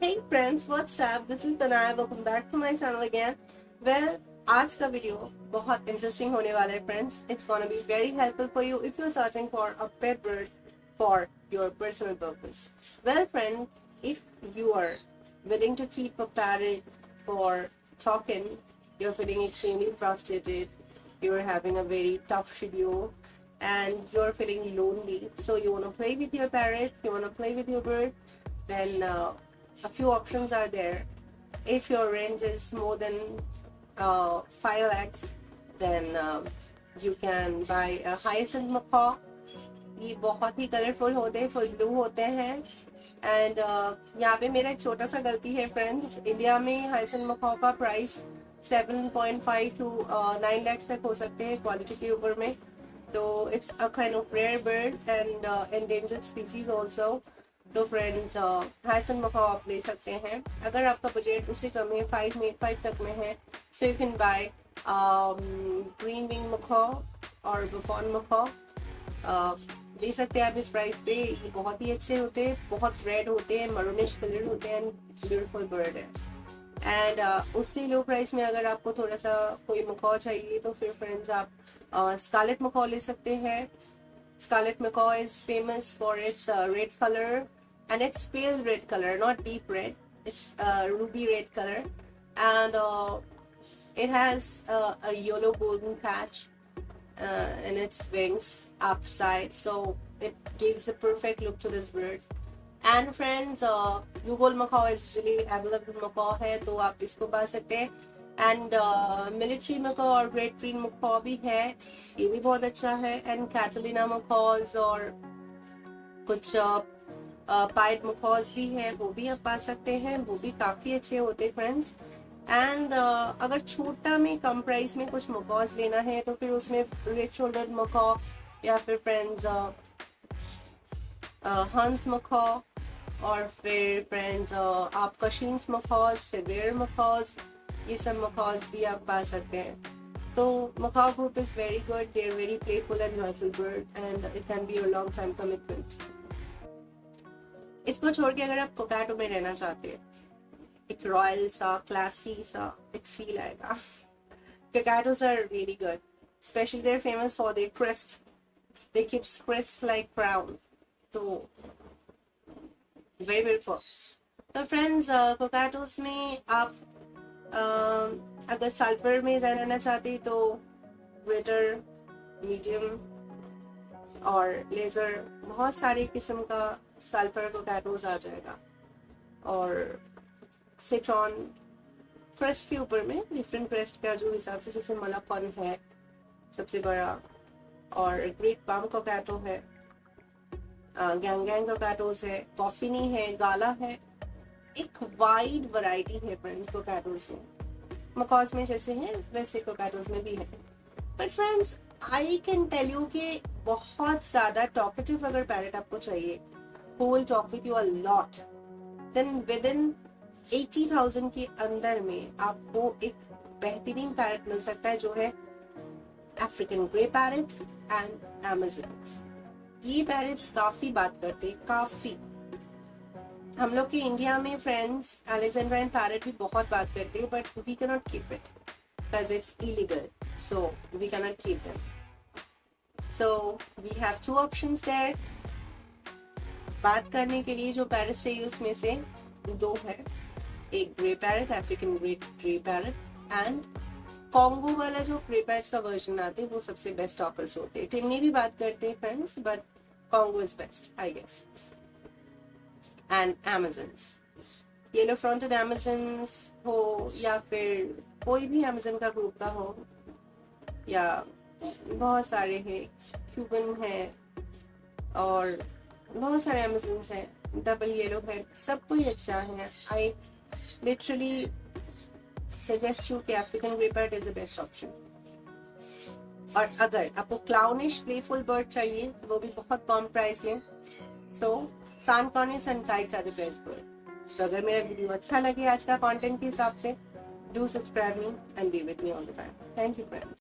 Hey friends, what's up? This is Tanaya. Welcome back to my channel again. Well, आज का video बहुत interesting होने वाला है friends. It's gonna be very helpful for you if you're searching for a pet bird for your personal purpose. Well, friend, if you are willing to keep a parrot for talking, you're feeling extremely frustrated, you're having a very tough schedule, and you're feeling lonely, so you want to play with your parrot, you want to play with your bird, then a few options are there. If your range is more than 5 lakhs, then you can buy a hyacinth macaw. ये बहुत ही colourful होते हैं, full blue होते हैं. And यहाँ पे मेरा एक छोटा सा गलती है फ्रेंड्स. इंडिया में हाइसेंथ मकाऊ का प्राइस 7.5 to 9 lakhs तक हो सकते हैं क्वालिटी के ऊपर में. तो it's a kind of rare bird and endangered species also. तो फ्रेंड्स हाइसेंथ मकाऊ आप ले सकते हैं अगर आपका बजट उससे कम है, 5 तक में है. So you can by green wing Macau और बुफॉन मकाऊ. ले सकते हैं आप इस प्राइस पे. ये बहुत ही अच्छे होते हैं, बहुत रेड होते हैं, मरूनिश कलर होते हैं, ब्यूटीफुल बर्ड है. एंड उससे लो प्राइस में अगर आपको थोड़ा सा कोई मकाऊ चाहिए तो फिर फ्रेंड्स आप स्कारलेट मकाऊ ले सकते हैं. Scarlet macaw is famous for its red color, and it's pale red color, not deep red. It's ruby red color, and it has a yellow golden patch in its wings upside, so it gives a perfect look to this bird. And friends, Yugol macaw is easily available macaw है, तो आप इसको पा सकते हैं. And military Macau और great ट्रीन Macau भी है, ये भी बहुत अच्छा है. एंड कैटलिना मकाउज और कुछ पाइड मकाउज भी है, वो भी आप पा सकते हैं, वो भी काफी अच्छे होते हैं फ्रेंड्स. एंड अगर छोटा में कम प्राइस में कुछ मकाउज लेना है तो फिर उसमें रेड शोल्डर्ड मकाऊ या फिर फ्रेंड्स हंस मकाऊ और फिर फ्रेंड्स आप कशीन्स मकाउज, सिवियर मकाउज, ये सब मकाउज भी आप पा सकते हैं. तो macaw group is very good. They are very playful and joyful bird and it can be a long time commitment. इसको छोड़ के अगर आप कोकाटो में रहना चाहते हैं, एक रॉयल सा क्लासी सा एक फील आएगा. Cockatoos are really good, specially they are famous for their crest. They keeps crest like crown, तो वेरी ब्यूटीफुल. तो फ्रेंड्स कोकाटोस में आप अगर सल्फर में रहना चाहते तो ग्रेटर, मीडियम और लेजर, बहुत सारे किस्म का सल्फर कोकाटोस आ जाएगा. और सिट्रॉन क्रेस्ट के ऊपर में डिफरेंट क्रेस्ट का जो हिसाब से, जैसे मलाकॉन है सबसे बड़ा, और ग्रेट पाम कोकाटो है, गैंग कोकाटोस है, कॉफिनी है, गाला है. एक वाइड वैरायटी है फ्रेंड्स कोकाटोस में. मकाउज में जैसे है वैसे कोकाटोस में भी है. But friends I can tell you कि बहुत ज्यादा टॉकेटिव अगर पैरेट आपको चाहिए, who will talk with you a lot, then within 80,000 के अंदर में आपको एक बेहतरीन पैरेट मिल सकता है जो है अफ्रीकन ग्रे पैरेट एंड अमेज़न्स. ये पैरेट्स काफी बात करते हैं, काफी. हम लोग के इंडिया में फ्रेंड्स अलेक्जेंड्राइन पैरेट भी बहुत बात करते हैं, but we can not keep it because it's illegal, so we can not keep them. So we have 2 options there. बात करने के लिए जो पैरेट चाहिए उसमें से 2 है. एक grey parrot, African grey parrot, and Congo वाला जो ग्रे पैरेट का वर्जन आते हैं वो सबसे बेस्ट टॉपर्स होते हैं. टिमनी भी बात करते हैं friends, but Congo is best I guess. And Amazons, yellow fronted Amazons हो या फिर कोई भी Amazon का ग्रुप का हो, या बहुत सारे हैं, क्यूबन है और बहुत सारे Amazons हैं, डबल येलो है, सब कोई अच्छा है. आई लिटरली सजेस्ट यू कि African grey parrot is the best option. और अगर आपको क्लाउनिश प्लेफुल बर्ड चाहिए वो भी बहुत कम प्राइस में, सो Sandcornies and kites are the best bird. तो अगर मेरा वीडियो अच्छा लगे आज का कंटेंट के हिसाब से, do subscribe me and be with me all the time. Thank you friends.